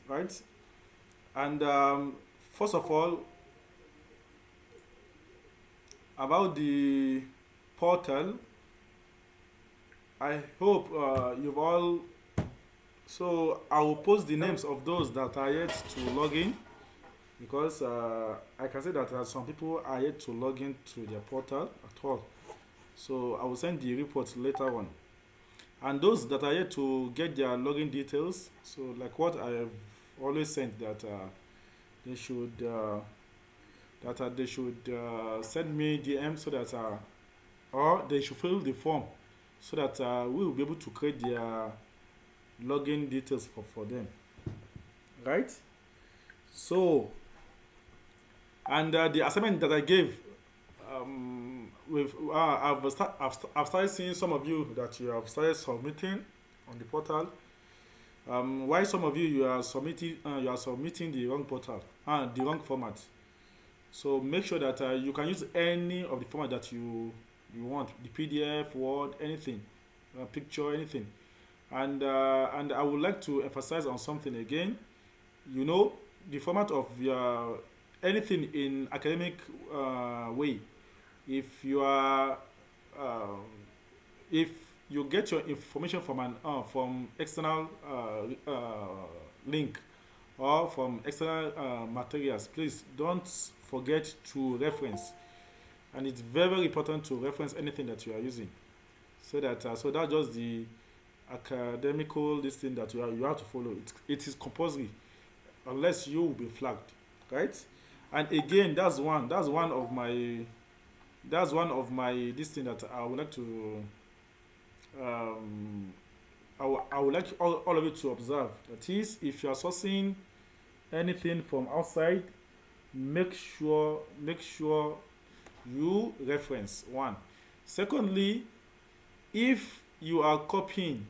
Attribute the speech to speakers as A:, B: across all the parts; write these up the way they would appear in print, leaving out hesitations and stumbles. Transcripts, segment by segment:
A: right? And first of all, about the portal, I hope you've all. So I will post the names of those that are yet to log in, because I can say that some people are yet to log in to their portal at all. So I will send the report later on. And those that are yet to get their login details, so like what I have always sent, that they should send me DM, so that or they should fill the form, so that we will be able to create their login details for them, right? So, and the assignment that I gave, with I've started seeing some of you that you have started submitting on the portal. Why some of you you are submitting the wrong portal, the wrong format. So make sure that you can use any of the format that you want, the PDF, Word, anything, picture, anything. And I would like to emphasize on something again. You know, the format of your anything in academic way. If you are uh, if you get your information from an from external link, or from external materials, please don't forget to reference. And it's very, very important to reference anything that you are using, so that so that's just the academical this thing that you have to follow. It is compulsory, unless you will be flagged, right? And again, that's one of my this thing that I would like to um, I would like all of you to observe. That is, if you are sourcing anything from outside, make sure you reference one. Secondly, if you are copying,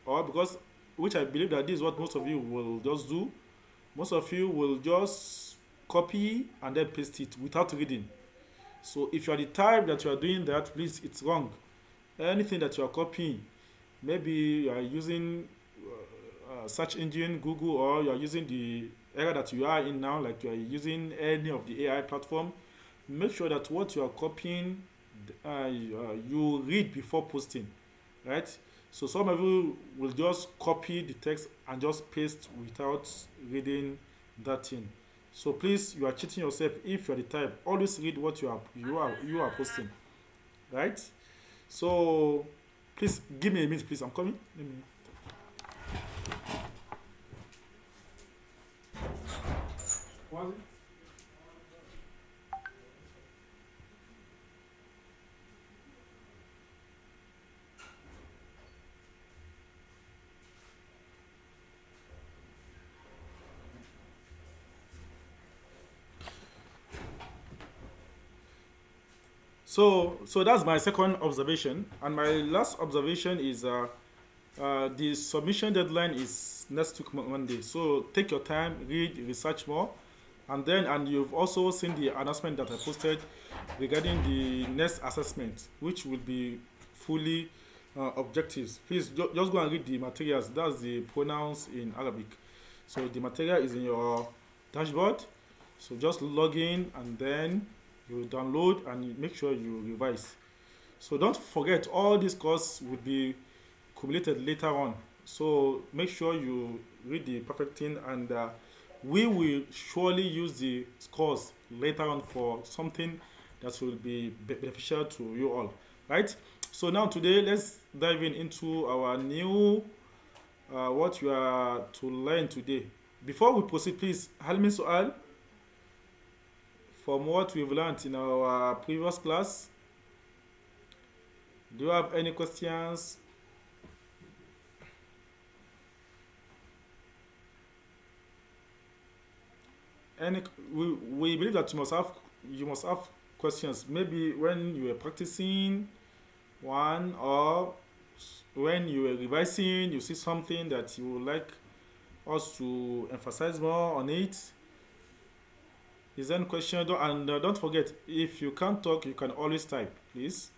A: or because, which I believe that this is what most of you will just do, most of you will just copy and then paste it without reading. So if you are the type that you are doing that, please, it's wrong. Anything that you are copying, maybe you are using search engine Google, or you are using the era that you are in now, like you are using any of the AI platform, make sure that what you are copying, you read before posting, right? So some of you will just copy the text and just paste without reading that thing. So please, you are cheating yourself if you are the type. Always read what you are posting, right? So please give me a minute, please. I'm coming. Give me. Was it? So that's my second observation, and my last observation is the submission deadline is next week Monday. So take your time, read, research more, and you've also seen the announcement that I posted regarding the next assessment, which will be fully objectives. Please just go and read the materials. That's the pronouns in Arabic. So the material is in your dashboard. So just log in, and then you download and you make sure you revise. So don't forget, all these courses will be cumulated later on. So make sure you read the perfect thing, and we will surely use the scores later on for something that will be beneficial to you all, right? So now today, let's dive into our new what you are to learn today. Before we proceed, please, Halmin Su'al, from what we've learned in our previous class, do you have any questions? Any, we believe that you must have questions. Maybe when you were practicing one, or when you were revising, you see something that you would like us to emphasize more on it. Is there any question? And don't forget, if you can't talk, you can always type, please.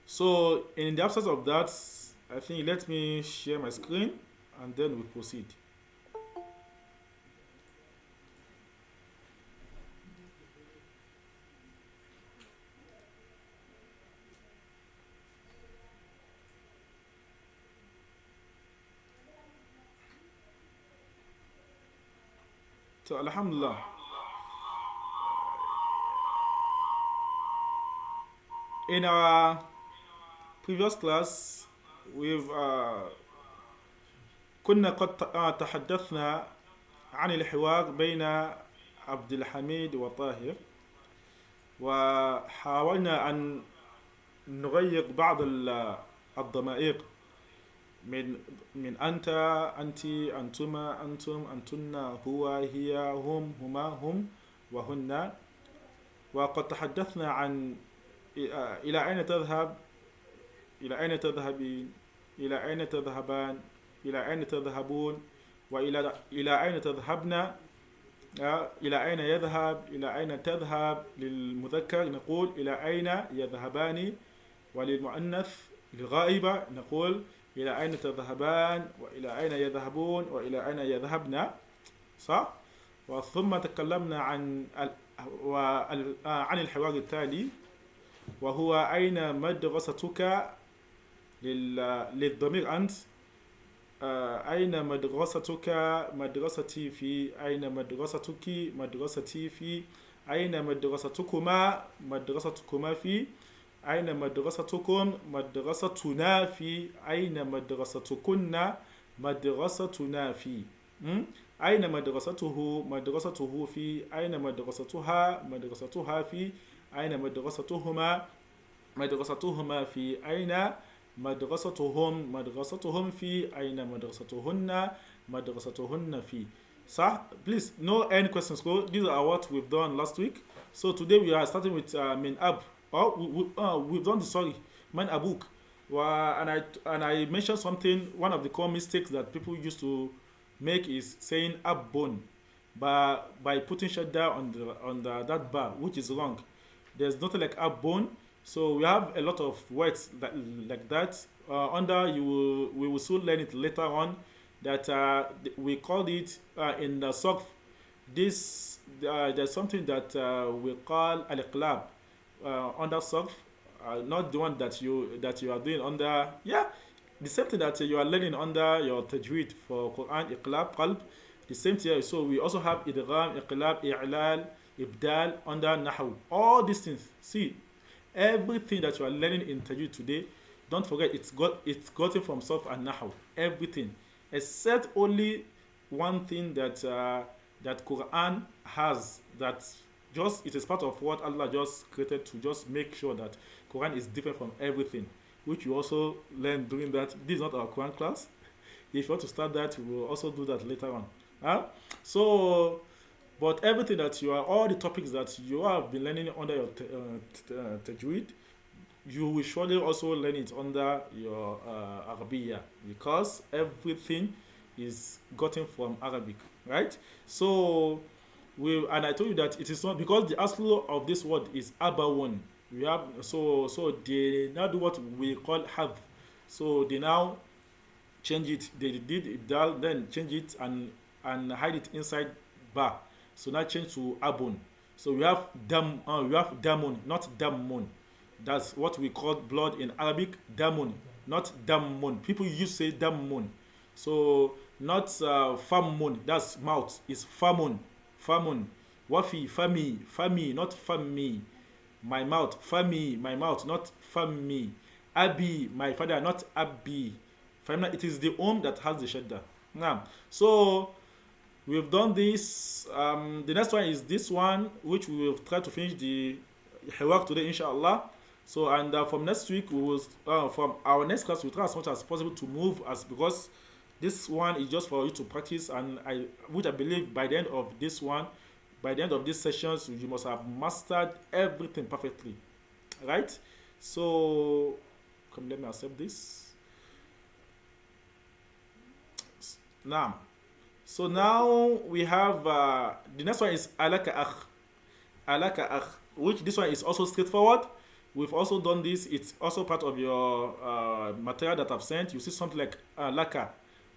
A: So, in the absence of that, I think let me share my screen and then we proceed. So Alhamdulillah, in our previous class we've كنا قد تحدثنا عن الحوار بين عبد الحميد وطاهر، وحاولنا أن نغير بعض الضمائر من أنت، أنت، أنتما، أنتم، أنتن، هو، هي، هم، هما، هم، وهن. وقد تحدثنا عن إلى أين تذهب، إلى أين تذهبين، إلى أين تذهبان، إلى أين تذهبون، إلى أين تذهبن، إلى أين يذهب، إلى أين تذهب. للمذكر نقول إلى أين يذهبان، وللمؤنث الغائبة نقول إلى أين تذهبان، وإلى أين يذهبون، وإلى أين يذهبن. صح؟ وثم تكلمنا عن الحوار التالي، وهو أين مدرستك، للضمير أنت. أين مدرستك، مدرستي في، أين مدرستك، مدرستي في، أين مدرستكما، مدرستكما في، أين مدرستكم، مدرستنا في، أين مدرستكن، مدرستنا في. أين مدرسته، مدرسته في، أين مدرستها، مدرستها في، أين مدرستهما، مدرستهما في، أين مدرستهم، مدرستهم في، أين مدرستهن، مدرستهن في. صح? Please, no any questions. Go. These are what we've done last week. So today we are starting with min ab. Oh, we've done the sorry, man abuk. And I mentioned something. One of the common mistakes that people used to make is saying abbon by putting shadda on that bar, which is wrong. There's nothing like abbon. So we have a lot of words like that. We will soon learn it later on. That we called it in the Sokf. There's something that we call al-iqlab under Sokf, not the one that you are doing under, yeah, the same thing that you are learning under your tajweed for Quran, iqlab, qalb, the same thing. So we also have idgham, iqlab, i'lal, ibdal under nahu. All these things. See, everything that you are learning in tajweed today, don't forget it's gotten from Sokf and nahu. Everything, except only one thing that that Quran has, that just it is part of what Allah just created to just make sure that Quran is different from everything, which you also learn doing that. This is not our Quran class. If you want to start that, we will also do that later on. So, but everything that you are, all the topics that you have been learning under your tajweed, you will surely also learn it under your Arabiya, because everything is gotten from Arabic, right? So, and I told you that it is not, because the asl of this word is abawun. We have so they now do what we call have. So they now change it. They did it dal, then change it and hide it inside ba. So now change to abun. So we have damun, not damun. That's what we call blood in Arabic, damun, not damun. People used to say damun. So not famun, that's mouth, is famun. Famun. Wafi, fami, not fami. My mouth, fami, my mouth, not fami. Abi, my father, not abi. It is the that has the shadda. Now, so we've done this. The next one is this one, which we will try to finish the work today, inshallah. So, and from next week, we will, from our next class, we'll try as much as possible to move, as because this one is just for you to practice, and I believe by the end of this one, by the end of these sessions, you must have mastered everything perfectly, right? So, come, let me accept this. Now, so now we have the next one is alaka akh, which this one is also straightforward. We've also done this. It's also part of your material that I've sent. You see something like laka.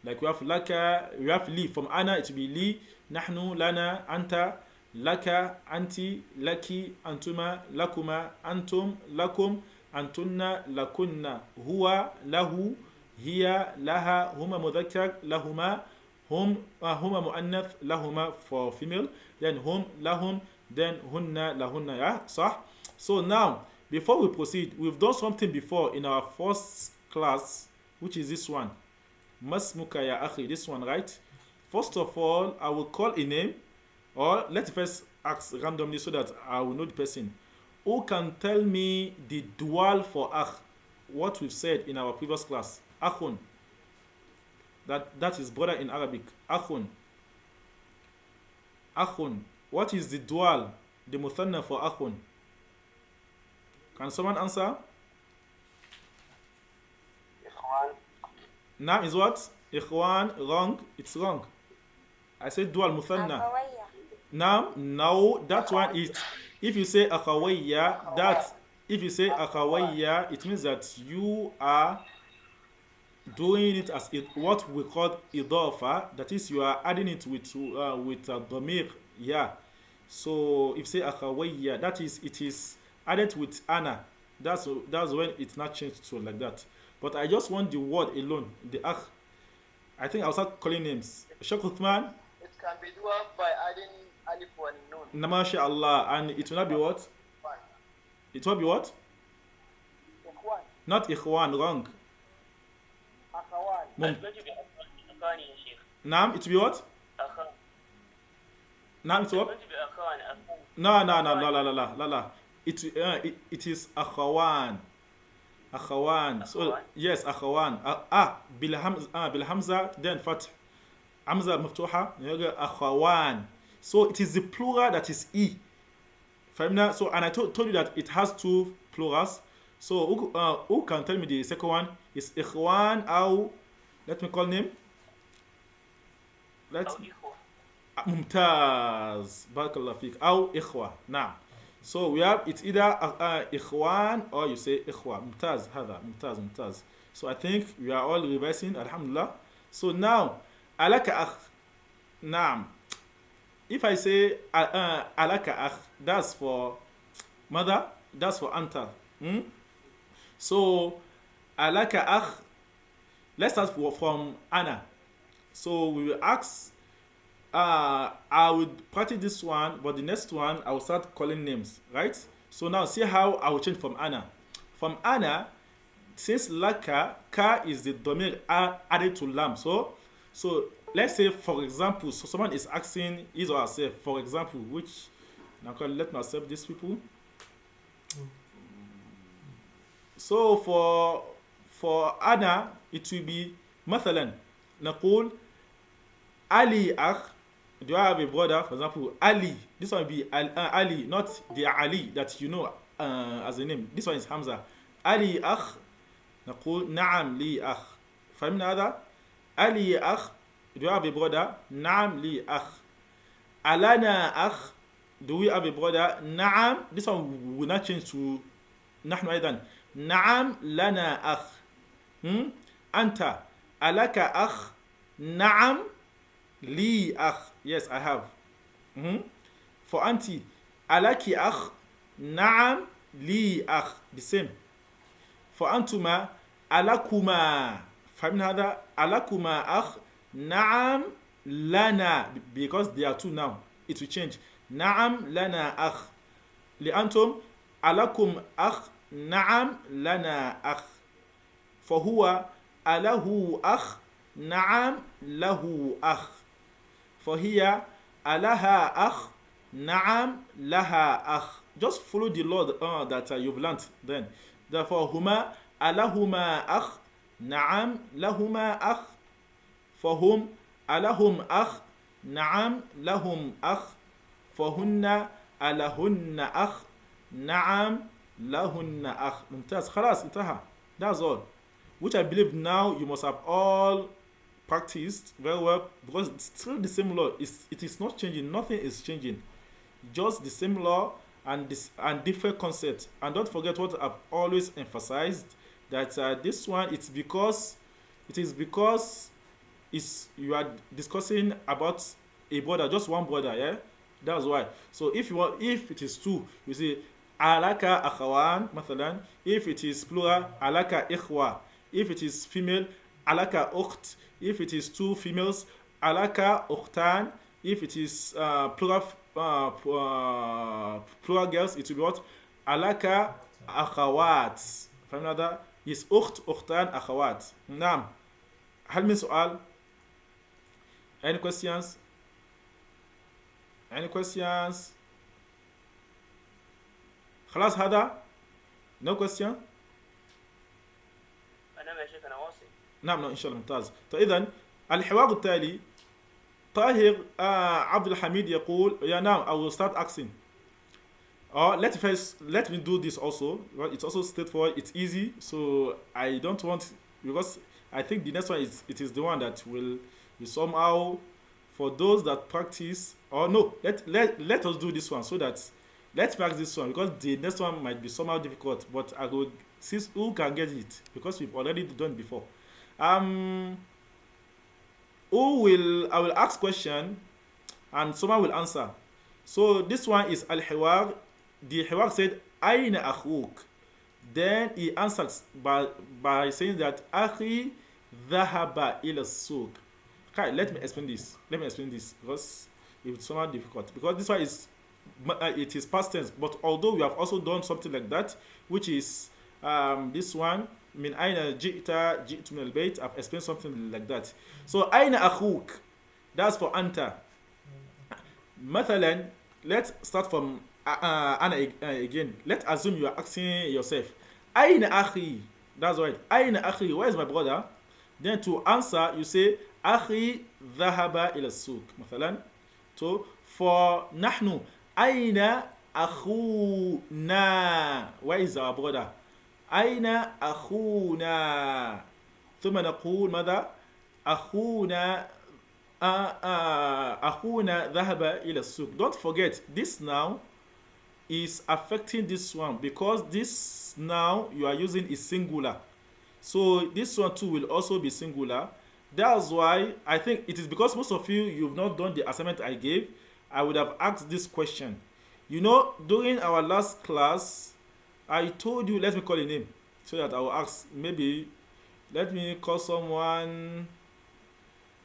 A: Like we have laka, we have li. From ana, it will be li, nahnu, lana, anta, laka, anti, laki, antuma, lakuma, antum, lakum, antunna, lakunna, huwa, lahu, hiya, laha, huma mudhakkar, lahuma, huma muannath, lahuma for female, then lahum, then hunna, lahunna. Yeah, صح? So now, before we proceed, we've done something before in our first class, which is this one. Masmuka ya akhi, this one, right? First of all, I will call a name, or let's first ask randomly so that I will know the person. Who can tell me the dual for akh? What we've said in our previous class. Akhun. That is brother in Arabic. Akhun. Akhun. What is the dual, the muthanna for akhun? Can someone answer? Nam is what? Ikhwan, wrong. It's wrong. I said dual muthanna. Nam, no, that one is, if you say akhawayya, it means that you are doing it as what we call idafa, that is, you are adding it with dhamir, yeah. So if you say akhawayya, that is, it is added with ana. That's when it's not changed to like that. But I just want the word alone, the akh. I think I'll start calling names. Sheikh Uthman.
B: It can be done by adding alif and nun.
A: Namasha Allah, and it will not be what? It will be what?
B: Ikhwan.
A: Not ikhwan, wrong.
B: Akhawan.
A: Mum. Naam, it will be what? Naam, it's what? No. La. It is akhawan. Akhawan. So yes, akhawan. Bil hamza, then fath. Hamza maftuha, akhawan. So it is the plural that is e. So, and I told you that it has two plurals. So who can tell me the second one? Is ikhwan or let me call name. Let's mumtaz. Barakallah fiqh. Aw ikhwa. Now. So we have, it's either ikhwan or you say ikhwa. Mumtaz, hada, mumtaz. So I think we are all revising, alhamdulillah. So now, alaka akh. Naam. If I say alaka akh, that's for mother, that's for anta. So alaka akh, let's start from ana. So we will ask, I will practice this one, but the next one I will start calling names, right? So now see how I will change from ana. From ana, since laka, ka is the domir added to lam. So let's say, for example, so someone is asking his or herself, for example, which, now let me accept these people. So for ana, it will be مثلا نقول Ali akh. Do I have a brother? For example, Ali. This one will be Ali, not the Ali that you know as a name. This one is Hamza. Ali akh. نقول نعم لي أخ. فهمنا هذا؟ Ali akh. Do you have a brother? نعم لي أخ. ألنا أخ. Do we have a brother? نعم. This one will not change to نحن أيضا. نعم لنا أخ. أنت ألك أخ. نعم لي أخ. Yes, I have. For auntie, ألك أخ. نعم لي أخ. The same. For أنتما, ألكما. فهمنا هذا؟ ألكما أخ. نعم لنا. Because there are two now. It will change. نعم لنا أخ. لأنتم ألكم أخ. نعم لنا أخ. فهو أله أخ. نعم له أخ. فهي ألها أخ. نعم لها أخ. Just follow the law that you've learnt then. Therefore, هما ألهما أخ. نعم لهما أخ. فهم ألهم أخ. نعم لهم أخ. فهن ألهن أخ. نعم لهن أخ. ممتاز. خلاص انتهى. That's all. Which I believe now you must have all practiced very well, because it's still the same law. It is not changing. Nothing is changing. Just the same law and this and different concepts. And don't forget what I've always emphasized, that this one, it is because is you are discussing about a brother, just one brother, yeah. That's why. So if it is two, you say alaka akhawan mathalan. If it is plural, alaka ikhwa. If it is female, alaka ukht. If it is two females, alaka ukhtan. If it is plural girls, it will be what? Alaka akhawat. فاهم هذا؟ Is أخت أختان أخوات. نعم. هل من سؤال؟ Any questions? Any questions? خلاص هذا؟ No question?
B: أنا يا شيخ أنا واصل.
A: نعم نعم إن شاء الله ممتاز. فإذا الحوار التالي طاهر عبد الحميد يقول يا نعم I will start asking. Let me do this also. Well, it's also straightforward. It's easy, so I don't want, because I think the next one is the one that will be somehow for those that practice. Or no, let us do this one so that let's practice this one, because the next one might be somehow difficult. But I will see who can get it, because we've already done it before. I will ask question and someone will answer. So this one is al-hiwar. The hiwar said aina akhuk. Then he answers by saying that akhi dhahaba ila suq. Okay, let me explain this because it's somehow difficult, because this one is it is past tense, but although we have also done something like that, which is this one min aina ji'tu min al-bayt. I've explained something like that. So aina akhuk, that's for anta. Mathalan, let's start from Anna again. Let's assume you are asking yourself, Aina akhi. That's right. Aina akhi. Where is my brother? Then to answer, you say, Akhi dhahaba ila souk. Mathalan. So for nahnu, Aina akhuna. Where is our brother? Aina akhuna. ثم نقول ماذا؟ أخونا أخونا ذهب إلى السوق. Don't forget, this now is affecting this one, because this now you are using is singular. So this one too will also be singular. That's why I think it is because most of you've not done the assignment I gave. I would have asked this question. You know, during our last class, I told you, let me call a name so that I will ask. Maybe let me call someone.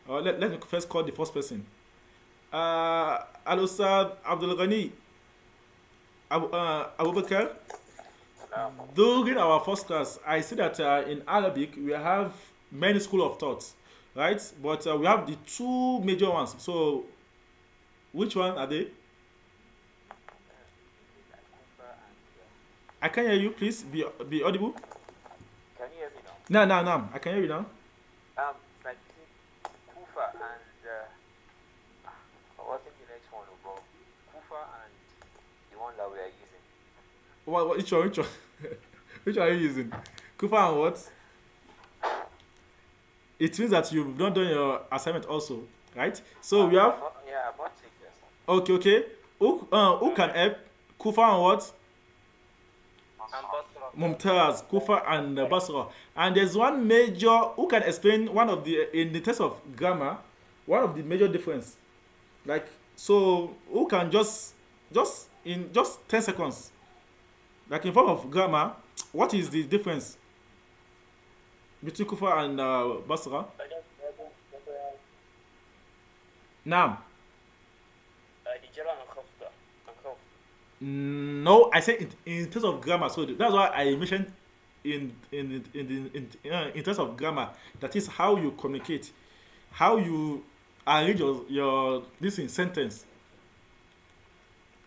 A: Or let me first call the first person. Al-Ustad Abdul Ghani Abu Bakr. During our first class, I see that in Arabic we have many school of thoughts, right? But we have the two major ones. So, which one are they? I can hear you. Please be audible.
B: Can you hear me now?
A: No. I can hear you now.
B: Like Kufa and what's the next one, bro? Kufa and the one that we are using.
A: Which one? Which one are you using? Kufa and what? It means that you've not done your assignment also, right? So we have.
B: Yeah, about 6 years.
A: Okay. Who can help? Kufa and what?
B: And Basra.
A: Mumtaz, Kufa and Basra. And there's one major who can explain one of the in the test of grammar, one of the major difference. Like, so who can just in just 10 seconds, like in form of grammar, what is the difference between Kufa and Basra? Now, no, I say in terms of grammar. So that's why I mentioned in terms of grammar. That is how you communicate, how you arrange your this in sentence.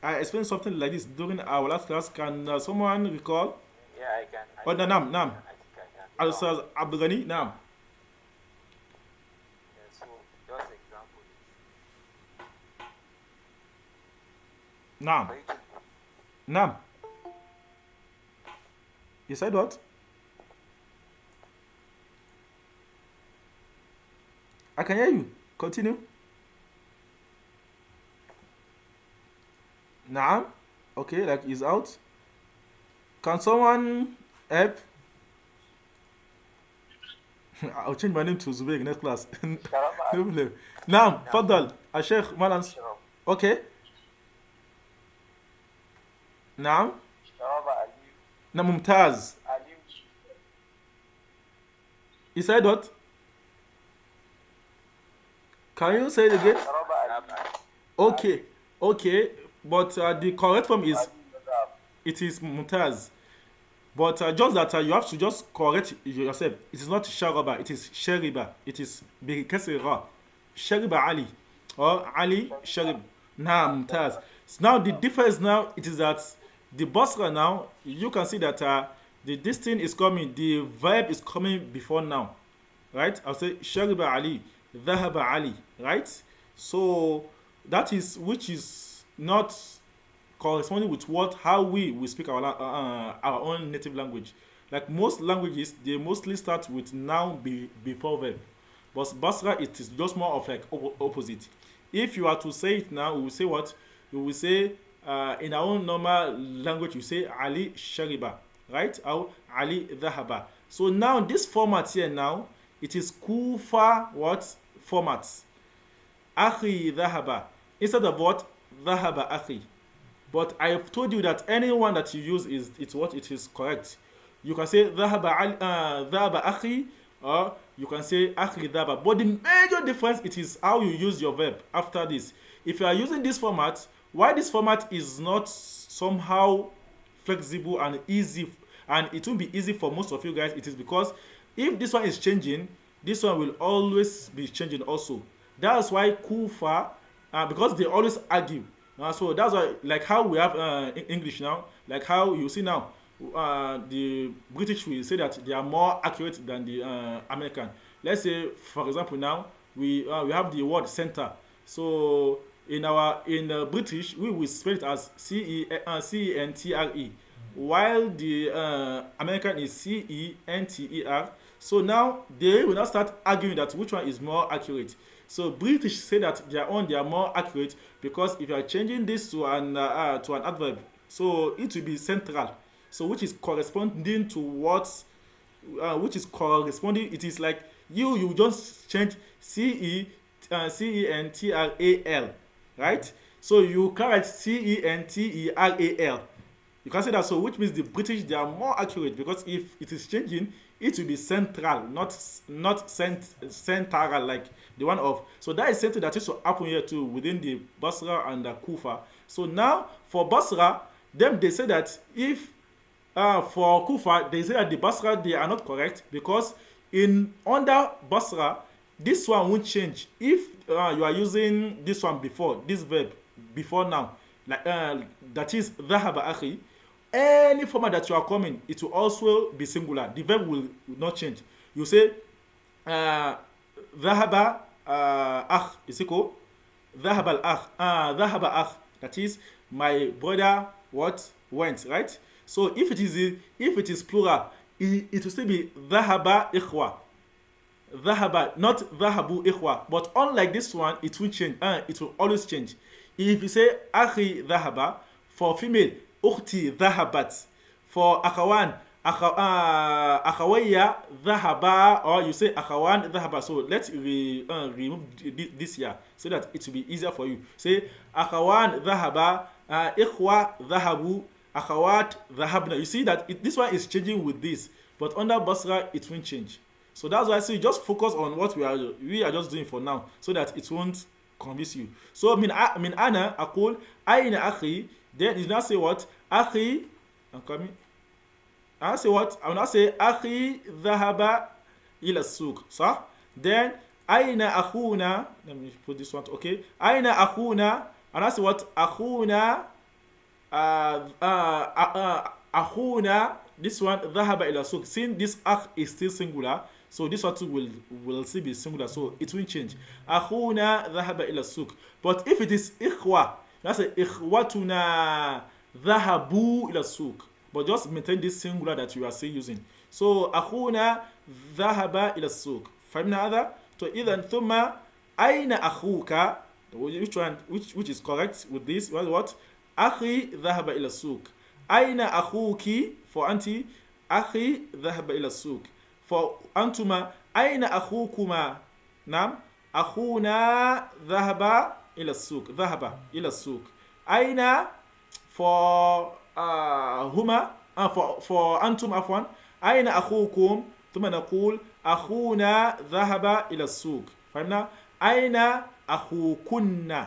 A: I explained something like this during our last class. Can someone recall?
B: Yeah, I can.
A: Oh, no, Nam.
B: I think I can.
A: Al-Ustaz Abdul Ghani, Nam.
B: Yeah, so just example.
A: Nam. Nam. You said what? I can hear you. Continue. Naam. Okay, like is out. Can someone help? I'll change my name to Zubair next class. No
B: Sharaba Ali.
A: problem. Naam,
B: Now,
A: Fadal, Sheikh Malans.
B: Sharab.
A: Okay, Naam,
B: Sharaba Ali.
A: na Mumtaz.
B: Ali.
A: You said what? Can you say it again?
B: Sharaba Ali.
A: Okay, okay, but the correct form is
B: Ali Madab.
A: it is Mumtaz. But just that you have to just correct yourself. It is not Sharaba, it is Shariba. It is Bikasira. Shariba Ali. Or Ali Sharib. Nah, Mumtaz. So now the difference now it is that the Basra now, you can see that this thing is coming, the verb is coming before now. Right? I'll say Shariba Ali, Dhahaba Ali. Right? So that is which is not corresponding with what how we speak our own native language. Like most languages, they mostly start with noun before verb. But Basra, it is just more of like opposite. If you are to say it now, we will say what? We will say in our own normal language, you say Ali Shariba, right? Or Ali Dhahaba. So now this format here now, it is Kufa what format? Akhi Dhahaba. Instead of what? Dhahaba Akhi. But I have told you that anyone that you use is it's what it is correct. You can say dhahaba akhi or you can say akhi dhaba. But the major difference it is how you use your verb after this. If you are using this format, why this format is not somehow flexible and easy and it will be easy for most of you guys, it is because if this one is changing, this one will always be changing also. That's why Kufa, because they always argue. So that's why, like how we have English now, like how you see now, the British will say that they are more accurate than the American. Let's say, for example, now we have the word center. So in British, we will spell it as CENTRE, while the American is CENTER. So now they will not start arguing that which one is more accurate. So British say that they are more accurate because if you are changing this to an adverb, so it will be central. So which is corresponding to what, which is corresponding. It is like you just change CENTRAL, right? So you can write CENTERAL. You can say that, so which means the British they are more accurate because if it is changing, it will be central, not central like the one of. So that is something that used to happen here too within the Basra and the Kufa. So now for Basra, them they say that if for Kufa they say that the Basra they are not correct because in under Basra this one won't change if you are using this one before this verb before now like that is dhahaba akhi. Any format that you are coming, it will also be singular. The verb will not change. You say dhahaba akh is equal dhahaba al akh dhahaba akh, that is my brother what went, right? So if it is plural, it will still be dhahaba ikhwa, dhahaba, not dhahabu ikhwa. But unlike this one, it will change. It will always change. If you say akhi dhahaba, for female ukhti dhahabat, for akhawan akhawaya dhahaba, or you say akhawan dhahaba. So let's remove this here so that it will be easier for you. Say akhawan dhahaba, ikhwa dhahabu, akhawat dhahabna. You see that this one is changing with this, but under Basra it won't change. So that's why I say just focus on what we are just doing for now so that it won't confuse you. So min ana aqul aina akhi, then you now say what? Akhi, I'm coming. I say what? I will now say akhi dhahaba ila suq. So then aina akhuna, let me put this one, okay? Aina akhuna, and I say what? Akhuna akhuna, this one dhahaba ila suq. Since this akh is still singular, so this one too will still be singular, so it will change. Akhuna dhahaba ila suq. But if it is ikhwa, that's a ikhwatuna dhahabu ila suq. But just maintain this singular that you are still using. So akhuna dhahaba ila suq. فهمنا هذا؟ So إذا ثم أين أخوك? Which one? Which is correct with this? What? أخي ذهب إلى السوق. أين أخوك for أنت. أخي ذهب إلى السوق for أنتما. أين أخوكما. نعم. أخونا ذهب إلى السوق. ذهب إلى السوق. أين for هما for أنتم عفوا. أين أخوكم ثم نقول أخونا ذهب إلى السوق. فهمنا. أين أخوكن.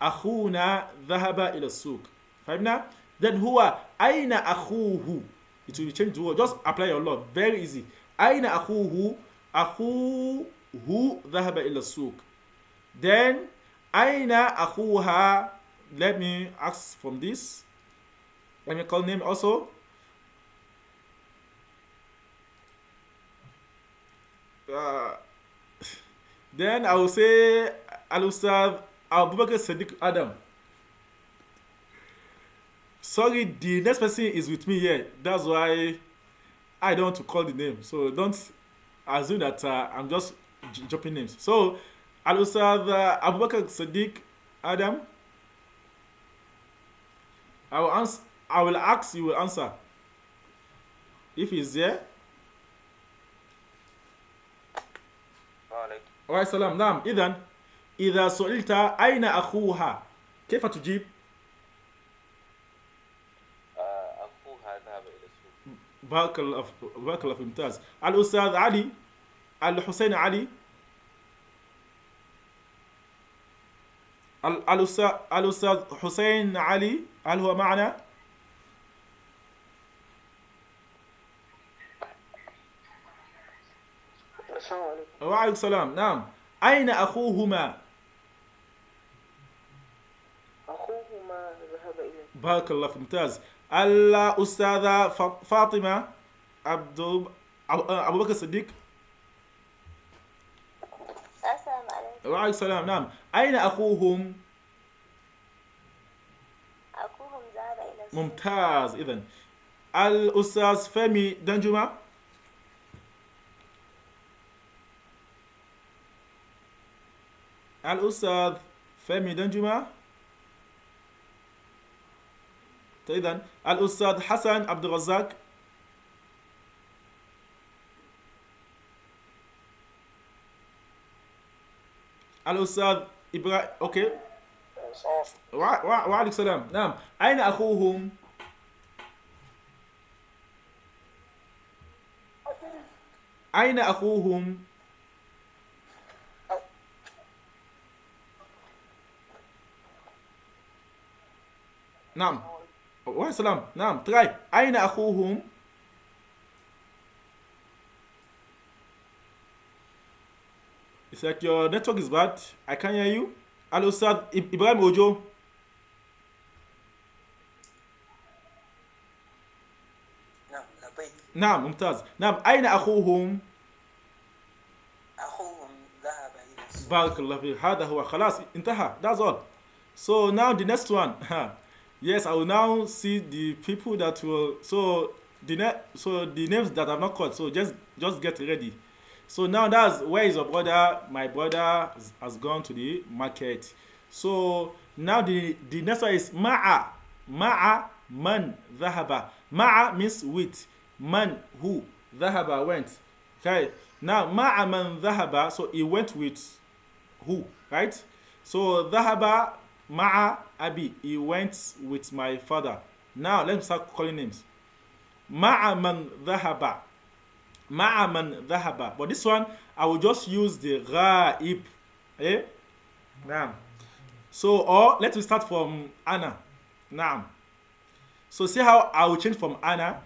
A: أخونا ذهب إلى السوق. فهمنا. Then هو أين أخوه. It will be changed to word. Just apply your law. Very easy. أين أخوه. أخوه ذهب إلى السوق. Then أين أخوها. Let me ask from this. Let me call name also. Then I will say Al-Ustad Abubakar Sadiq Adam. Sorry, the next person is with me here. That's why I don't want to call the name. So don't assume that I'm just jumping names. So Al-Ustad Abubakar Sadiq Adam. I will answer. I will ask, you will answer. If he's there. Alright, salam. نعم. إذا سئلت أين أخوها كيف تجيب؟
B: أخوها ذهب إلى السوق.
A: بارك الله في ممتاز. الأستاذ علي الحسين علي. الأستاذ حسين علي هل هو معنا؟
C: السلام عليكم.
A: وعليكم السلام. نعم. أين أخوهما؟
C: أخوهما ذهب إلى.
A: بارك الله في ممتاز. الأستاذة فاطمة أبو بكر الصديق.
C: السلام عليكم.
A: وعليكم السلام. نعم. أين أخوهم؟
C: أخوهم ذهب إلى السوق.
A: ممتاز. إذن الأستاذ فهمي دنجمة. الأستاذ فهمي دنجمة. إذن الأستاذ حسن عبد الرزاق. الأستاذ إبراهيم. أوكي. وعليكم السلام. نعم. أين أخوهم؟ أين أخوهم؟ نعم. وعليكم السلام. نعم. تراي. أين أخوهم؟ It's like your network is bad. I can't hear you. Hello, Ustad Ibrahim Ojo.
C: نعم لبيك.
A: نعم ممتاز. نعم. أين أخوهم؟
C: أخوهم ذهب إلى السوق.
A: بارك الله فيك. هذا هو. خلاص انتهى. That's all. So now the next one. Yes, I will now see the people that will. So the names that I've not caught. So just get ready. So now that's where is your brother? My brother has gone to the market. So now the next one is ma'a. Ma'a man dhahaba. Ma'a means with. Man who. Dhahaba went. Okay. Now ma'a man dhahaba. So he went with who? Right? So dhahaba ma'a abi. He went with my father. Now let's start calling names. Ma'a man dhahaba. Ma'a man dhahaba. But this one, I will just use the ghaib. Eh? Naam. So, or let me start from Anna. Naam. So, see how I will change from Anna.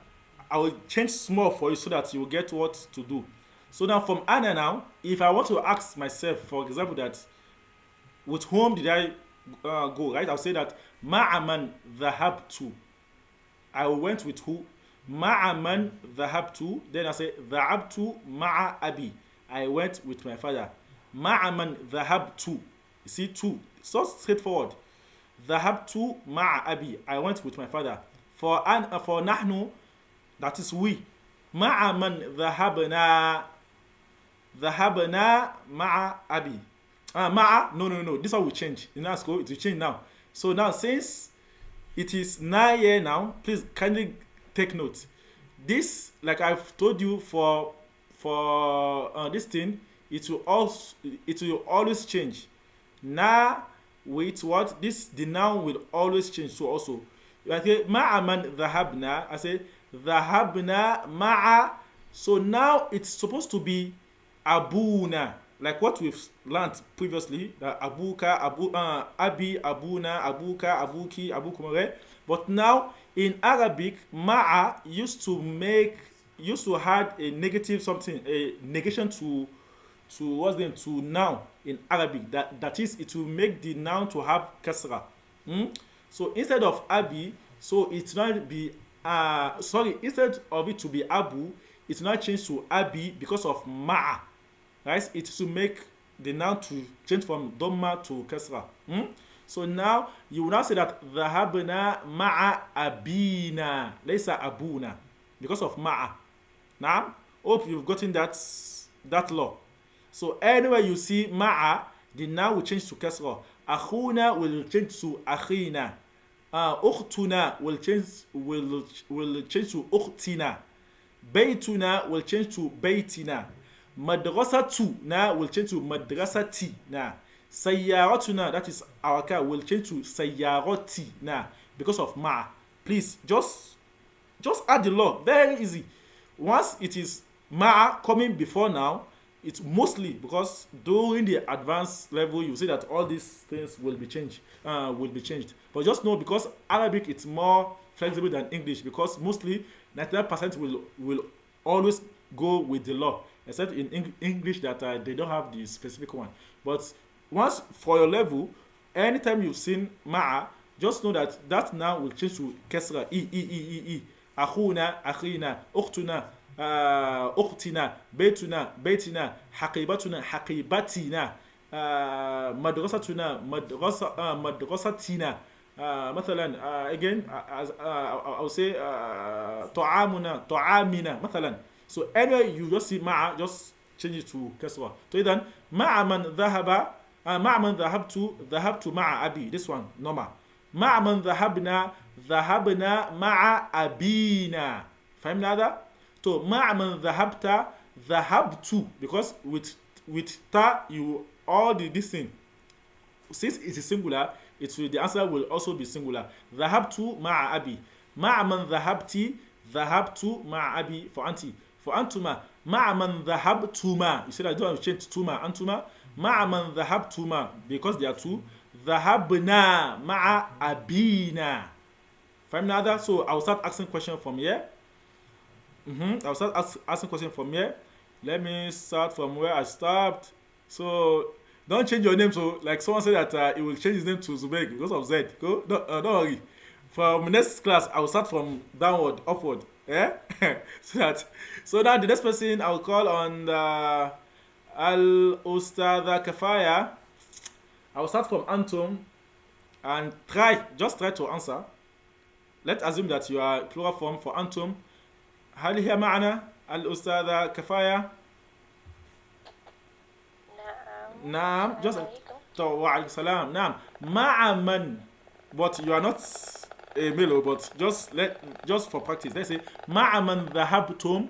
A: I will change small for you so that you will get what to do. So now from Anna now, if I want to ask myself, for example, that with whom did I go, right? I'll say that ma'a man dhahabtu. I went with who? Ma'a man dhahabtu. Then I say dhahabtu ma'a abi. I went with my father. Ma'a man dhahabtu. You see, two. So straightforward. Dhahabtu ma'a abi. I went with my father. For nahnu, that is we. Ma'a man dhahabna. Dhahabna ma'a abi. Ma'a, no. This one will change. In our school, it will change now. So now, since it is na here now. Please kindly take note. This, like I've told you, for this thing, it will always change. Na with what? This the noun will always change. So also, I say ma'a man dhahabna. I say dhahabna ma'a. So now it's supposed to be abuna, like what we've learned previously. Abuka, abi, abuna, abuka, abuki, abukumare. But now in Arabic, ma'a used to add a negative something, a negation to what's the name, to noun in Arabic. That is, it will make the noun to have kasra. So instead of abi, so it not be sorry, instead of it to be abu, it now change to abi because of ma'a. Right? It to make the noun to change from dhamma to kasra. So now you will now say that dhahabna ma'a abina, laysa abuna, because of ma'a. Now, hope you've gotten that law. So anywhere you see ma'a, the noun will change to kasra. Akhuna will change to akhina. Ukhtuna will change to ukhtina. Baytuna will change to baytina. Madrasatuna will change to madrasatina. Sayyaratuna, that is our car, will change to sayyaratina because of ma. Please just add the law. Very easy. Once it is ma coming before now, it's mostly because during the advanced level you see that all these things will be changed. But just know, because Arabic it's more flexible than English, because mostly 99% will always go with the law, except in English that they don't have the specific one. But once for your level, anytime you've seen ma'a, just know that now will change to kesra, i. Akhuna, akhina, ukhtuna, ukhtina, baytina, haqibatuna, haqibatina, madrasatuna, madrasatina. مثلا again I'll say طعامنا طعامنا مثلا. So anyway you just see ma'a, just change it to kasra. So then ma'a man dhahaba, ma'a man dhahabtu ma'a abi, this one normal. Ma'a man dhahabna ma'a abina. فهمنا هذا؟ So ma'a man dhahabtu, because with ta you all this thing, since it is singular, the answer will also be singular. Dhahabtu ma'a abi. Ma'a man dhahabtu ma'a abi for anti. For antuma, ma'a man dhahabtuma. You see that I don't have to change tuma. Antuma, ma'a man dhahabtuma, because they are two. Dhahabna ma'a abina. Find another. So I'll start asking question from here. I'll start asking question from here. Let me start from where I stopped. So don't change your name. So like someone said that he will change his name to Zubair because of Z. Go, don't worry. From next class, I will start from downward, upward. Yeah. So now the next person I will call on Al Ustadha Kafaya. I will start from Antum and just try to answer. Let's assume that you are plural form for Antum. هل هي معنا الأستاذة كفاية؟ نعم. just وعليكم السلام. نعم. مع من, but you are not a male, but just for practice, let's say مع من ذهبتم.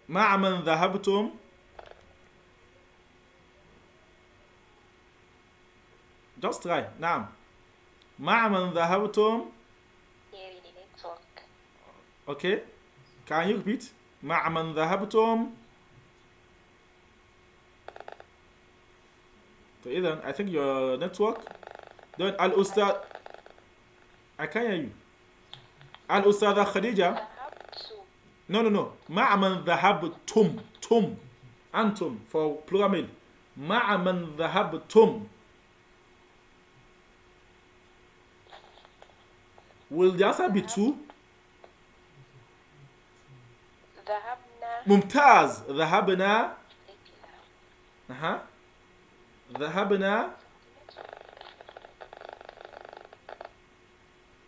A: مع من ذهبتم. just try. نعم. مع من ذهبتم. Okay, can you repeat? مع من ذهبتم. So إذن I think your network. Then الأستاذ, I can't hear you. الأستاذة خديجة. No. مع من ذهبتم. أنتم for plural male. مع من ذهبتم. Will the answer be two?
C: ذهبنا.
A: ممتاز. ذهبنا. ذهبنا.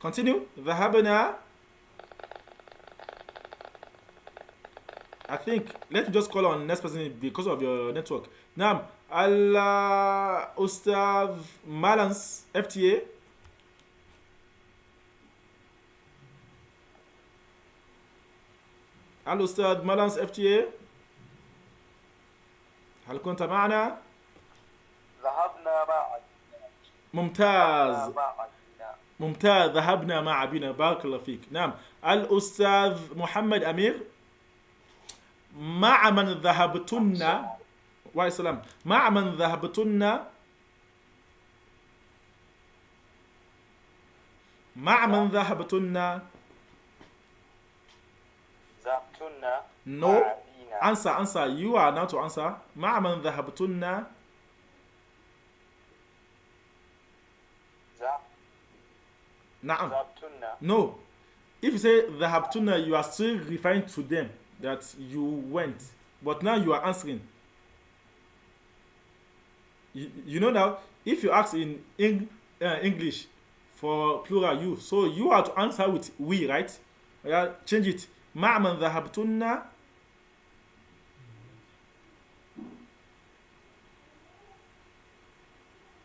A: Continue. ذهبنا. I think let's just call on next person because of your network. Now, Ustad Malans FTA. الأستاذ مالانس اف تي اي، هل كنت معنا؟
B: ذهبنا مع
A: ممتاز،
B: مع
A: ممتاز، ذهبنا مع أبينا، بارك الله فيك. نعم. الأستاذ محمد أمير، مع من ذهبتن؟ والسلام. مع من ذهبتن؟ مع من ذهبتن؟
B: ذهبتنا
A: No.
B: مع أبينا.
A: Answer. You are now to answer. مع من ذهبتن؟ نعم.
B: ذهبتنا.
A: No. If you say ذهبتن, you are still referring to them that you went. But now you are answering. You know now, if you ask in English for plural you, so you are to answer with we, right? Yeah, change it. مع من ذهبتن؟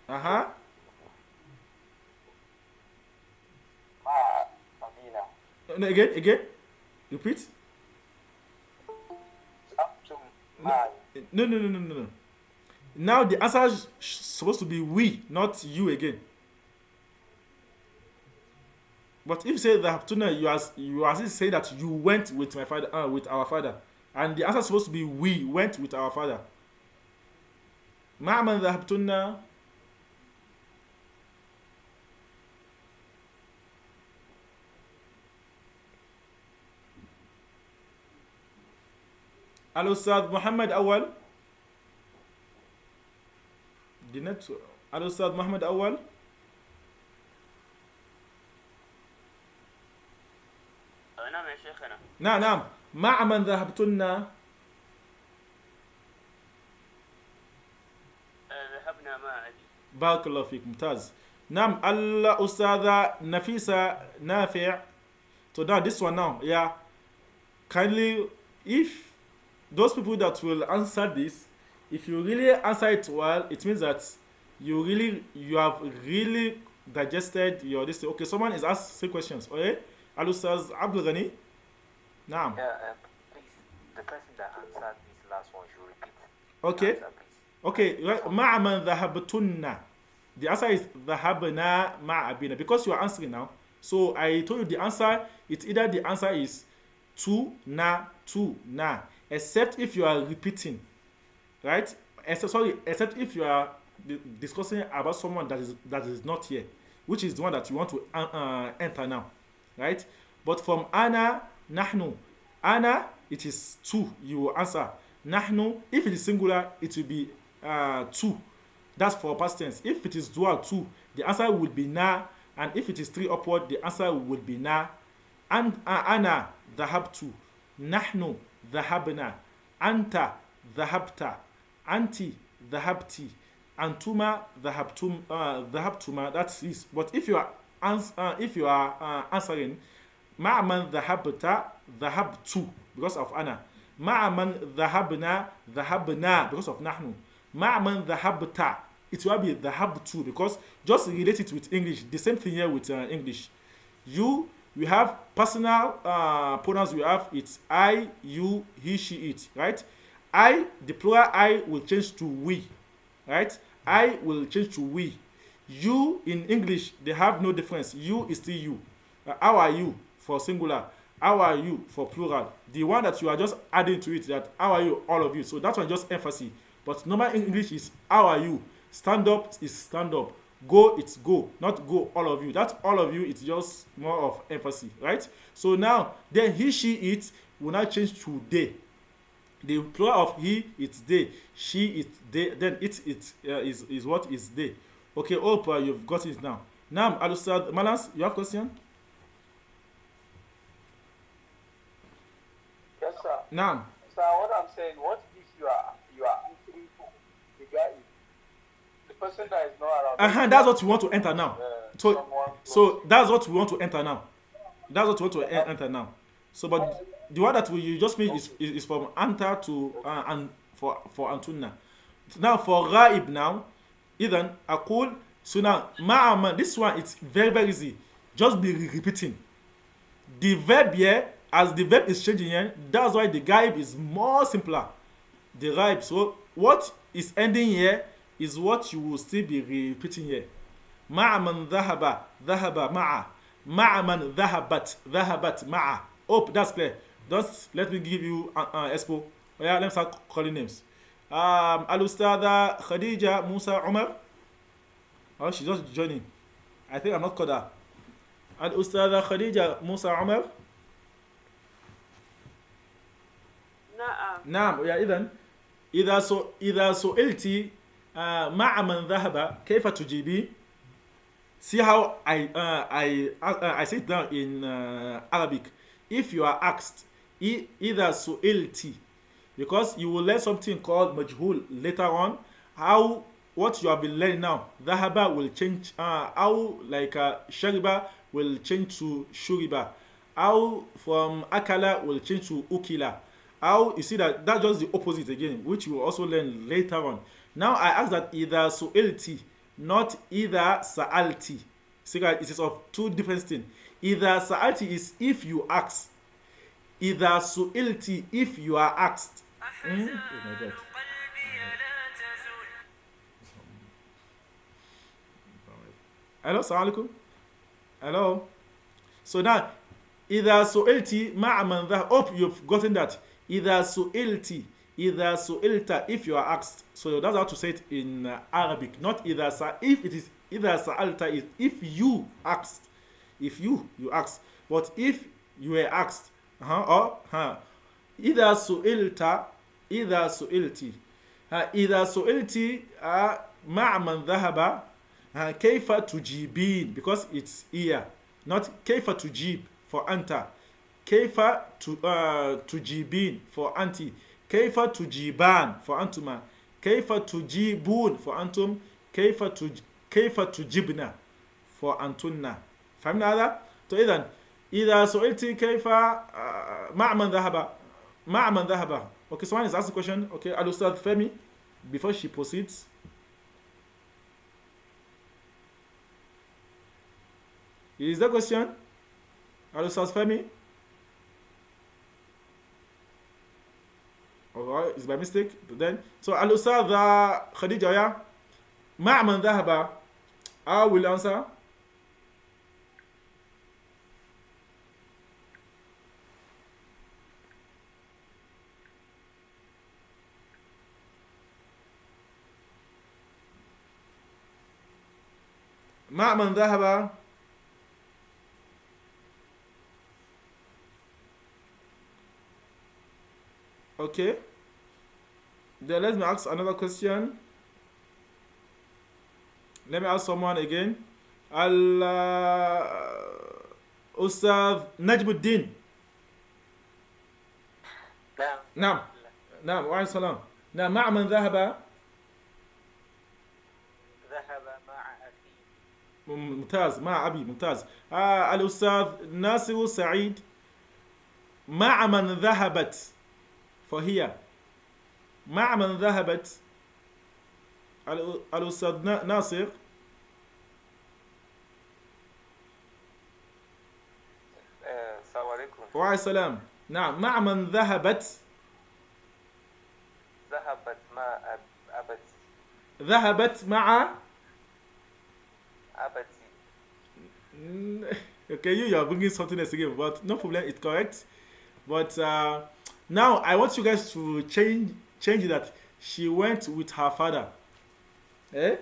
A: Uh-huh.
B: مع أبينا.
A: No, again. Repeat.
B: ذهبتم مع.
A: No. Now the answer is supposed to be we, not you again. But if you say Dhahabtuna, you are still saying that you went with my father, with our father, and the answer is supposed to be we went with our father. Ma'aman Dhahabtuna. Al-Ustad Muhammad Awal. The next, Al-Ustad Muhammad Awal.
B: نعم يا شيخنا.
A: نعم. مع من ذهبتن؟
B: ذهبنا مع أبي.
A: بارك الله فيك، ممتاز. نعم. الأستاذة نفيسة نافع. So now this one now, yeah. Kindly, if those people that will answer this, if you really answer it well, it means that you have really digested your this. Okay, someone is asking questions. Okay, Al-Ustaz Abdul Ghani. Naam.
B: Yeah, please, the person that answered this last one should repeat.
A: Okay.
B: Answer, please.
A: Okay, right. مع من ذهبتن. The answer is ذهبنا مع أبينا, because you are answering now. So I told you the answer. It's either the answer is to na, except if you are repeating, right? Except if you are discussing about someone that is not here, which is the one that you want to enter now, right? But from ana, nahnu, ana, it is two. You will answer. Nahnu, if it is singular, it will be two. That's for past tense. If it is dual, two, the answer will be na, and if it is three upward, the answer will be na. And ana dhahabtu, nahnu dhahabna, anta dhahabta, anti dhahabti, antuma dhahabtuma. That's this. But if you are answering ma'aman dhahabta dhahabtu, because of ana, ma'aman dhahabna because of nahnu, ma'aman dhahabta, it will be dhahabtu, because just relate it with English. The same thing here with English. We have personal pronouns. We have it's I, you, he, she, it, right? The plural I will change to we, right? I will change to we. You in English, they have no difference. You is still you. How are you for singular? How are you for plural? The one that you are just adding to it, that how are you, all of you. So that one just emphasis. But normal English is how are you. Stand up is stand up. Go, it's go, not go, all of you. That all of you, it's just more of emphasis, right? So now, then he, she, it will now change to they. The plural of he, it's they. She, it's they. Then it is what is they. Okay, hope you've got it now. Now, Al-Ustad Malans, you have question?
B: Yes, sir.
A: Now.
B: So what I'm saying, what if you are answering to the guy, the person that is not around?
A: That's what we want to enter now. So that's what we want to enter now. That's what we want to enter now. So, but the one that you just made is from anta to and for Antuna. Now for ghaib now, إذن أقول, so now مع من, this one it's very very easy. Just be repeating. The verb here, as the verb is changing here, that's why the ghaib is more simpler. The ghaib. So what is ending here is what you will still be repeating here. مع من ذهب ذهب مع مع من ذهبت ذهبت مع. Hope that's clear. Just let me give you expo. Oh, yeah, let's start calling names. Al-Ustada Khadija Musa Umar. Oh, she's just joining. I think I'm not called her. Al-Ustada Khadija Musa Umar.
C: نعم.
A: نعم. يا إذن إذا سئلتي مع من ذهب كيف تجيبي. See how I say it down in Arabic. If you are asked, إذا سئلتي, because you will learn something called majhul later on. How what you have been learning now, dhahaba will change. How like shariba will change to shuriba. How from akala will change to ukila. How you see that that's just the opposite again, which you will also learn later on. Now I ask that either su'ilti, not either sa'alti. See that it is of two different things. Either sa'alti is if you ask. Either su'ilti if you are asked. Oh my God. Hello, assalamu alaikum. Hello. So now, إذا سئلتي مع من ذهب. Hope you've gotten that. إذا سئلتي, إذا سئلت, if you are asked. So that's how to say it in Arabic. Not إذا if it is إذا سألت is if you asked. If you asked. But if you were asked, or إذا سئلت, إذا سئلتي, إذا سئلتي مع من ذهب كيف تجيبين, because it's here, not كيف تجيب for anta, كيف تجيبين for anti, كيف تجيبان for antuma, كيف تجيبون for antum, كيف تجيبنا for antunna. فهمنا هذا؟ تو إذا سئلت كيف مع من ذهب, مع من ذهب. Okay, someone is asking a question. Okay, Al-Ustad Femi, before she proceeds. Is that question? Al-Ustad Femi? Alright, it's by mistake. Then, so Al-Ustad Khadija, yeah? مع من ذهب. I will answer. مع من ذهب. Okay. Then let me ask another question. Let me ask someone again. Ustad Najmuddin.
B: نعم.
A: نعم. نعم. وعليكم السلام. نعم. مع من ذهب.
B: ذهب مع أخي.
A: ممتاز. مع أبي. ممتاز. الأستاذ ناصر سعيد. مع من ذهبت. فهي. مع من ذهبت. الأستاذ ناصر.
B: السلام عليكم.
A: وعليكم السلام. نعم. مع من ذهبت.
B: ذهبت مع أبتي.
A: ذهبت مع.
B: أبتي.
A: Okay, you are bringing something else again, but no problem, it's correct. But now I want you guys to change that. She went with her father. Eh?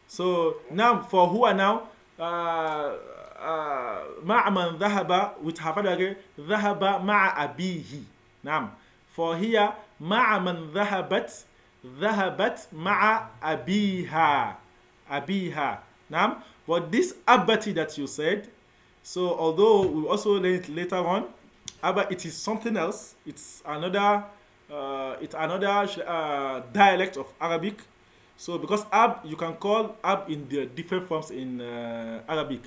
A: So now for who are now مع من ذهب with her father again. ذهب مع أبيه. نعم. For here مع من ذهبت. ذهبت مع أبيها. أبيها. نعم. But this abati that you said, so although we also learn it later on, but it is something else. It's another dialect of Arabic. So because ab, you can call ab in the different forms in Arabic.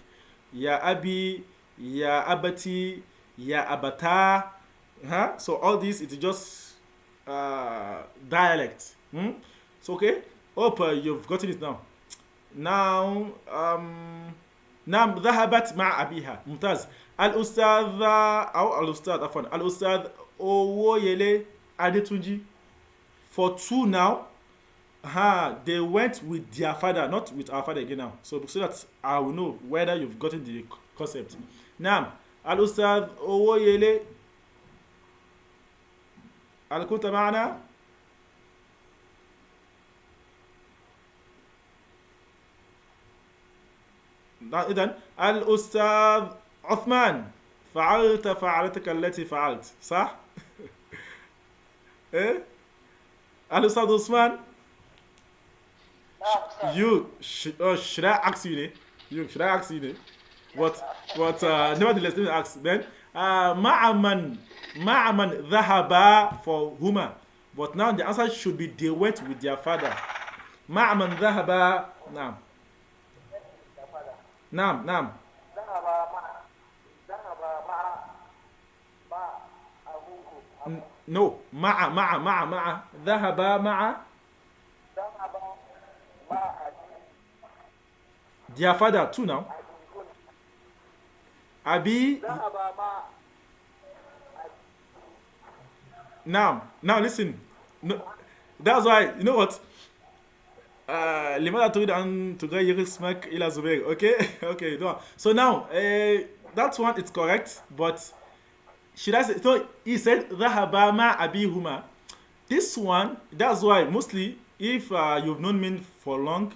A: Ya abi, ya abati, ya abata. So all this, it is just dialect. So okay, hope you've gotten it now. Now نعم ذهبت مع أبيها ممتاز. الأستاذ أو الأستاذ عفوا الأستاذ Owoyele Adetunji for two now. They went with their father, not with our father again now. So that I will know whether you've gotten the concept. Now, Al Ustad Owoyele Al Kunta Ma'ana. إذن الأستاذ عثمان فعلت فعلتك التي فعلت صح؟ إيه؟ الأستاذ عثمان should I ask you ne? Should I ask you ne? But nevertheless let me ask then مع من ذهب for هما, but now the answer should be they went with their father. مع من ذهب نعم نعم نعم no مع ذهب مع their father too now. Abi now listen, no, that's why you know what لماذا تريد أن تغير اسمك إلى زبير okay okay no. So now that one it's correct, but should I say so he said ذهب مع أبيهما. This one, that's why mostly if you've known me for long,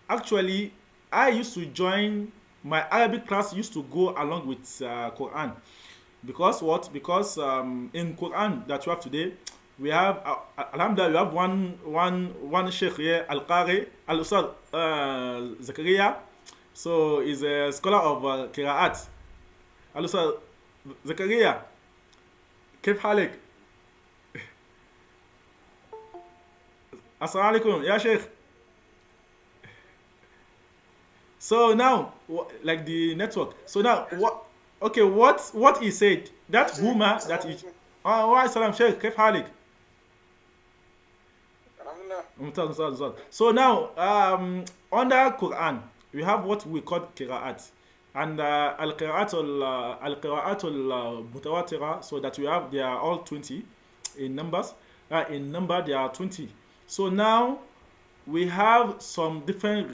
A: actually I used to join my Arabic class used to go along with Quran. Because what? Because in Quran that you have today, we have alhamdulillah, we have one sheikh here, Al-Qari, Al-Ustad Zakaria. So he's a scholar of Qira'at. Al-Ustad Zakaria, كيف حالك؟ السلام عليكم يا شيخ. So now, like the network. So now, what? Okay, what he said that Huma that is. Wa salam Sheikh, كيف حالك? ممتاز ممتاز ممتاز. So now, under Quran, we have what we call qira'at, and al-qira'at al-mutawatira. So that we have, they are all 20 in numbers. In number, they are 20. So now we have some different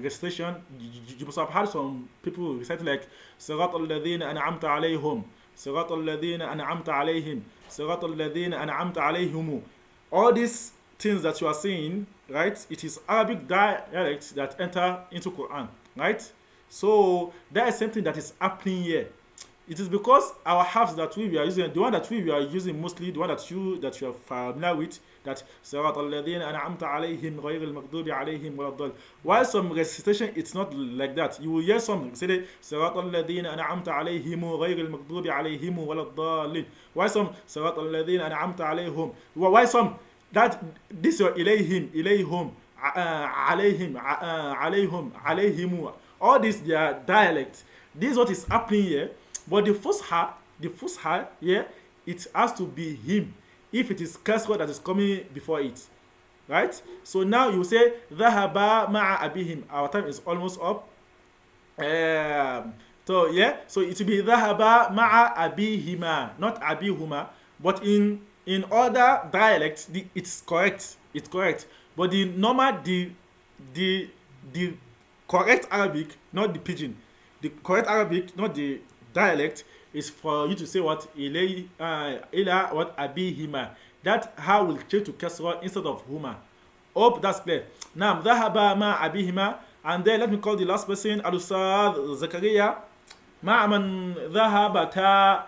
A: recitation. You must have had some people recite like صراط الذين أنعمت عليهم صراط الذين أنعمت عليهم صراط الذين أنعمت عليهم. All these things that you are saying, right? It is Arabic dialects that enter into Quran, right? So that is something that is happening here. It is because our harfs that we are using, the one that we are using mostly, the one that you are familiar with, that صراط الذين أنعمت عليهم غير المغضوب عليهم ولا الضالين. While some recitation it's not like that. You will hear some say صراط الذين أنعمت عليهم غير المغضوب عليهم ولا الضالين. While some صراط الذين أنعمت عليهم. Why some that this is إليهم إليهم عليهم عليهم. All this they are dialects. This is what is happening here. But the first ha, yeah, it has to be him. If it is kasra that is coming before it, right? So now you say ذهب مع أبيهم. Our time is almost up. So yeah, so it will be ذهب مع أبيهما, not أبيهما. But in other dialects, it's correct. It's correct. But the normal, the correct Arabic, not the pidgin. The correct Arabic, not the dialect, is for you to say what ila what abihima. That how will change to kasra instead of huma. Hope that's clear. Now dhahaba ma abihima, and then let me call the last person, Al-Ustad Zakaria. Ma man dhahabata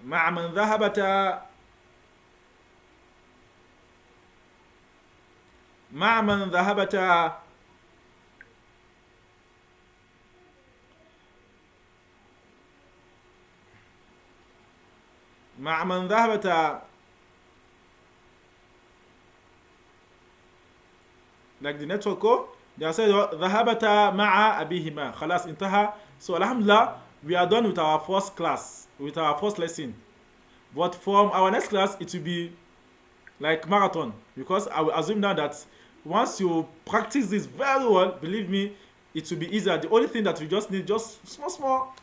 A: ma man dhahabata ma man dhahabata مع من ذهبت like the network code they said ذهبت مع أبيهما خلاص انتهى. So alhamdulillah we are done with our first class, with our first lesson, but from our next class it will be like marathon, because I will assume now that once you practice this very well, believe me, it will be easier. The only thing that we just need just small small.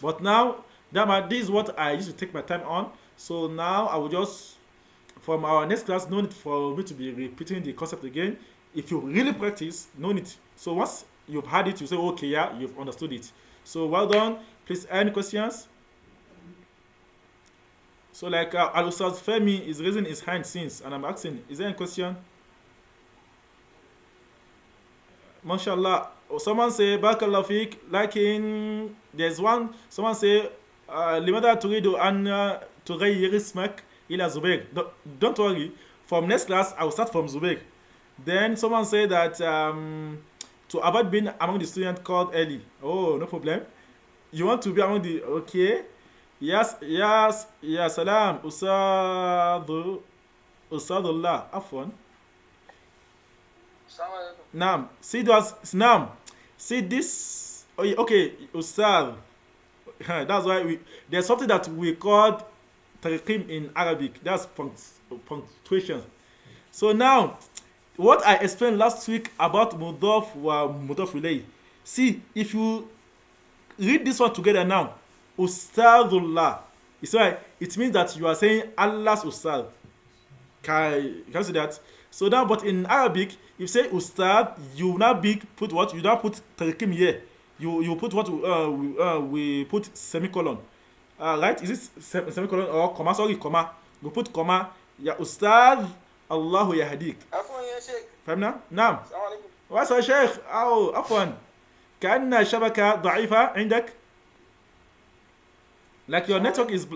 A: But now this is what I used to take my time on. So now I will just from our next class, no need for me to be repeating the concept again. If you really practice, no need. So once you've had it, you say, okay, yeah, you've understood it. So well done. Please, any questions? So like Al-Ustaz Femi is raising his hand since, and I'm asking, is there any question? MashaAllah. Or someone say, Barakallahu Fik, like in, there's one, someone say, لماذا تريد أن تغير اسمك إلى زبير. Don't worry. From next class, I will start from Zubair. Then someone say that to avoid being among the students called early. Oh, no problem. You want to be among the, okay. Yes, yes, ya salam, Usadullah, Afwan. Nam, see those, Nam, see this, oh, yeah, okay, Ustad. That's why there's something that we called tariqim in Arabic. That's punctuation. So now, what I explained last week about mudaf wa mudaf ilayh. See, if you read this one together now, Ustadullah. It's right. It means that you are saying Allah's Ustad. Can you see that? So now, but in Arabic, if you say Ustad, you now put what? You now put tariqim here. You put what we put semicolon. Right? Is it semicolon or comma? Sorry, comma. You put comma. Ya Ustad Allahu Yahdik.
D: عفوا يا شيخ.
A: فهمنا؟ نعم.
D: السلام عليكم.
A: واسع يا شيخ. أو عفوا. كأن الشبكة ضعيفة عندك. Like your network is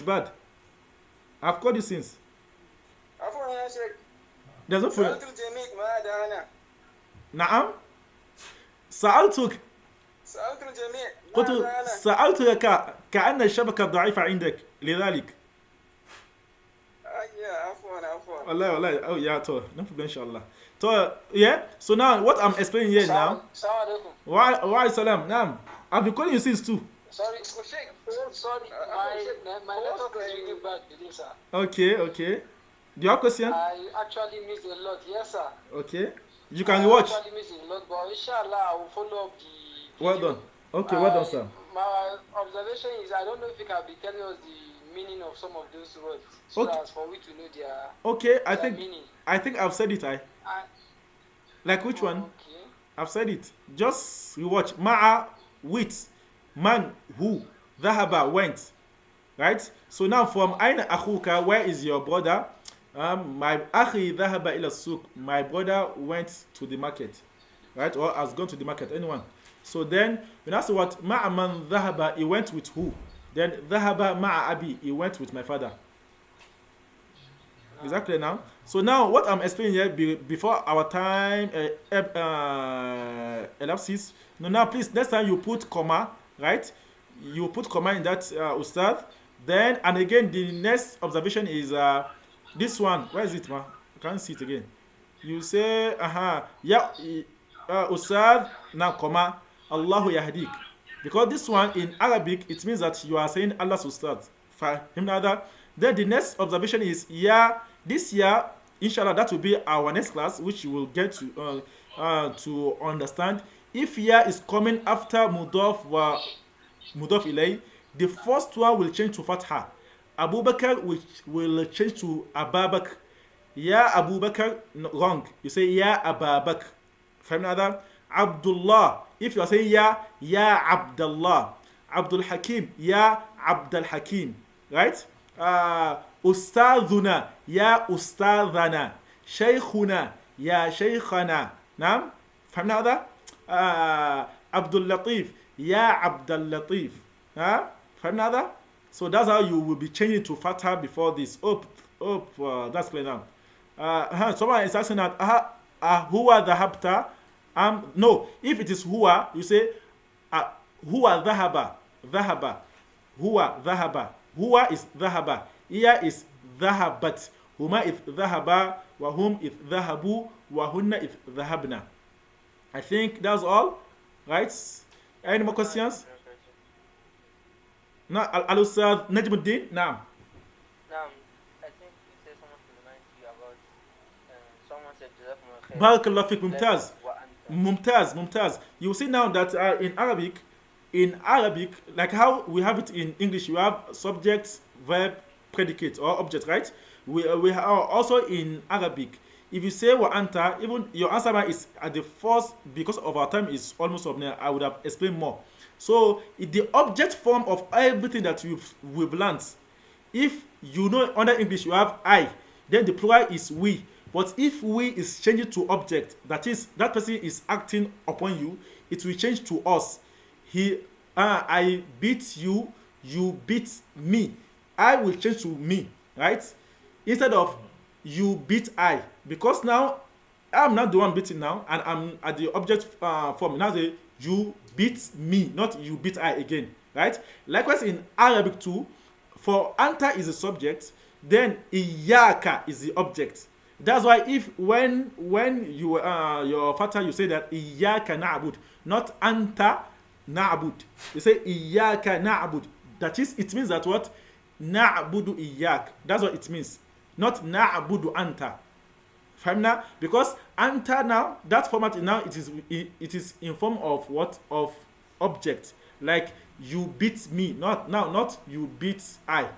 A: bad. I've called you since.
D: عفوا يا شيخ.
A: There's no problem.
D: سألت الجميع ماذا أنا؟
A: نعم. سألتك
D: سألت الجميع
A: قلت
D: ماذا أنا؟
A: سألتك كأن الشبكة ضعيفة عندك لذلك.
D: عفوا.
A: والله oh yeah, no problem inshallah. So yeah, so now what I'm explaining here now.
B: Assalamu alaikum.
A: Why salam? Naam. I've been calling you since too.
B: Sorry, my network is really bad today, sir.
A: Okay. Do you have a question?
B: I actually missed a lot, yes, sir.
A: Okay. You can watch.
B: I actually missed a lot, but inshallah I will follow up the
A: Well
B: video.
A: done. Okay, well done, sir.
B: My observation is I don't know if you can be telling us the meaning of some of those words, so
A: Okay.
B: as for we to know their
A: Okay,
B: meaning.
A: I think I've said it. Like which one?
B: Okay.
A: I've said it. Just rewatch. Ma'a with man who dhahaba went. Right? So now from Aina Akhuka, where is your brother? My akhi dhahaba ila souk. My brother went to the market. Right? Or has gone to the market. Anyone. So then when I say what ma'a man dhahaba, he went with who? Then dhahaba ma'a abi, he went with my father. Exactly now. So now what I'm explaining here before our time elapses. No, now please next time you put comma, right? You put comma in that ustad. Then and again the next observation is this one. Where is it, ma? I can't see it again. You say yeah ustad now comma Allahu Yahdik. Because this one in Arabic it means that you are saying Allah's ustad. For him another. Then the next observation is this year, inshallah, that will be our next class, which you will get to understand. If is coming after mudaf ilay, the first one will change to fatha. Abu Bakr will change to Ababak. Ya Abu Bakr, no, wrong. You say Ya Ababak. From another, Abdullah. If you are saying Ya Abdullah. Abdul Hakim, Ya Abdul Hakim. Right? Ustadhuna, ya ustadhana. Shaykhuna, ya shaykhana. Naam? فهمنا هذا؟ Abdul Latif, ya Abdul Latif. فهمنا هذا? So that's how you will be changing to fatha before this. That's clear now. Someone is asking that, huwa dhahabta? No, if it is huwa, you say, huwa dhahaba. Huwa dhahaba. Huwa is dhahaba. Iya is dhahabat. Huma is dhahaba. Wa hum is dhahabu. Wa hunna is dhahabna. I think that's all. Right? Any more questions? No, Al-Ustad Najmuddin? Naam.
B: Now, I think you said someone should remind you about. Someone said Jazakumullah khair.
A: Barakallah fik,
B: Left
A: Mumtaz.
B: wa anta.
A: Mumtaz. You see now that in Arabic, like how we have it in English, you have subject, verb, predicate, or object, right? We are also in Arabic. If you say wa anta, even your answer is at the first, because of our time is almost up now, I would have explained more. So the object form of everything that we've learned, if you know under English you have I, then the plural is we. But if we is changing to object, that is, that person is acting upon you, it will change to us. I beat you, you beat me. I will change to me, right? Instead of you beat I, because now I'm not the one beating now, and I'm at the object form. Now say you beat me, not you beat I again, right? Likewise in Arabic too, for anta is the subject, then iyaka is the object. That's why if when you your father you say that iyaka na'bud, not anta na'bud. You say iyaka na'bud. That is, it means that what? Na'budu iyak. That's what it means. Not na'budu anta. Famna, because anta now, that format now, it is in form of what? Of object. Like you beat me, not you beat I.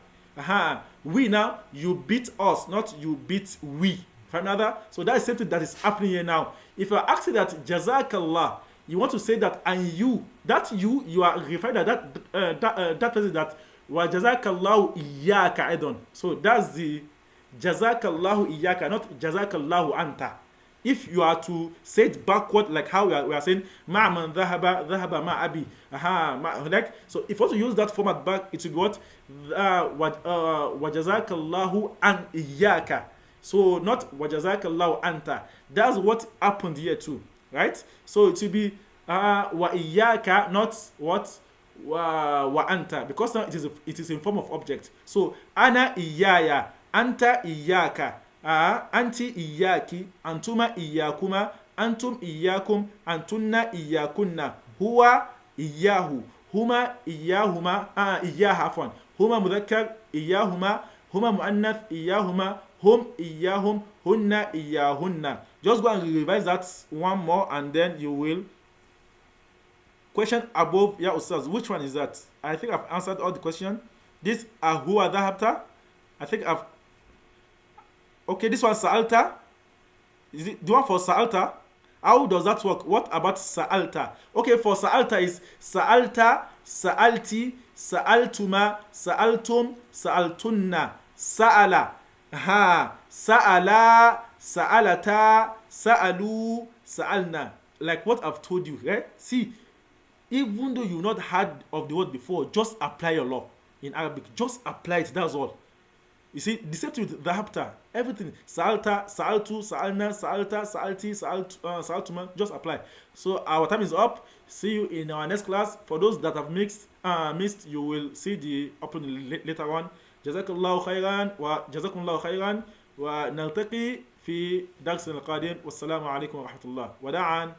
A: We now, you beat us, not you beat we. Famna. So that is something that is happening here now. If you are asking that jazakallah, you want to say that, and you are referring to that person that wa jazakallahu iyyaka aidan. So that's the jazakallahu iyyaka, not jazakallahu anta. If you are to say it backward, like how we are saying ma'man dhahaba ma abi, like, so if you want to use that format back, it will be what? Wa jazakallahu an iyyaka. So not wa jazakallahu anta. That's what happened here too, right? So it will be wa iyyaka, not what? Wa anta, because now it is in form of object. So ana iyaya, anta iyaka, anti iyaki, antuma iyakuma, antum iyakum, antunna iyakunna, huwa iyahu, huma iyahuma, iyaha afwan, huma mudhakkar iyahuma, huma muannath iyahuma, hum iyahum, hunna iyahunna. Just go and revise that one more, and then you will. Question above, yeah, Ustaz, which one is that? I think I've answered all the question. This huwa dhahabta, I think I've. Okay, this one sa'alta. Is it the one for sa'alta? How does that work? What about sa'alta? Okay, for sa'alta is sa'alta, sa'alti, sa'altuma, sa'altum, sa'altunna, sa'ala. Sa'ala, sa'alata, sa'alu, sa'alna. Like what I've told you, right? See, even though you've not heard of the word before, just apply your law in Arabic. Just apply it, that's all. You see, the same thing with the hapta. Everything. Sa'alta, sa'altu, sa'alna, sa'alta, sa'alti, sa'altuma. Just apply. So our time is up. See you in our next class. For those that have missed, you will see the opening later on. Jazakallahu khairan wa jazakumullahu khairan wa naltaqi fi dars al-qadim. Wassalamu alaikum wa rahmatullah. Wada'an.